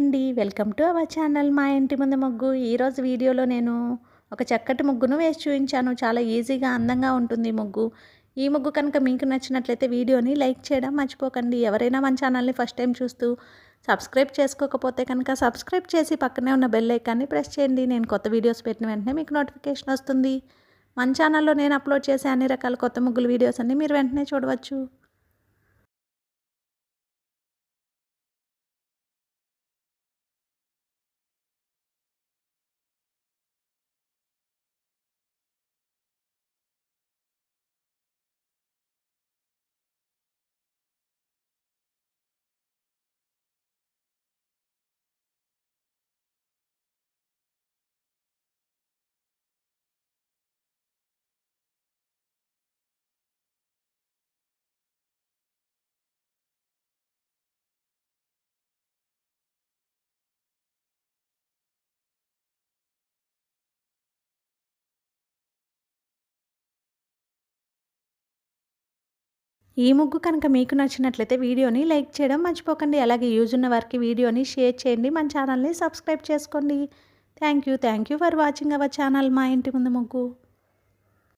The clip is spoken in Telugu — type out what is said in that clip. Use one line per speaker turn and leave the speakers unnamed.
అండి. వెల్కమ్ టు అవర్ ఛానల్ మా ఇంటి ముందు ముగ్గు. ఈరోజు వీడియోలో నేను ఒక చక్కటి ముగ్గును వేసి చూపించాను. చాలా ఈజీగా అందంగా ఉంటుంది ఈ ముగ్గు. ఈ ముగ్గు కనుక మీకు నచ్చినట్లయితే వీడియోని లైక్ చేయడం మర్చిపోకండి. ఎవరైనా మన ఛానల్ని ఫస్ట్ టైం చూస్తూ సబ్స్క్రైబ్ చేసుకోకపోతే కనుక సబ్స్క్రైబ్ చేసి పక్కనే ఉన్న బెల్ ఐకాన్ని ప్రెస్ చేయండి. నేను కొత్త వీడియోస్ పెట్టిన వెంటనే మీకు నోటిఫికేషన్ వస్తుంది. మన ఛానల్లో నేను అప్లోడ్ చేసే అన్ని రకాల కొత్త ముగ్గుల వీడియోస్ అన్ని మీరు వెంటనే చూడవచ్చు. ఈ ముగ్గు కనుక మీకు నచ్చినట్లయితే వీడియోని లైక్ చేయడం మర్చిపోకండి. అలాగే యూజ్ ఉన్న వారికి వీడియోని షేర్ చేయండి. మన ఛానల్ని సబ్స్క్రైబ్ చేసుకోండి. Thank you for watching our channel మా ఇంటి ముందు ముగ్గు.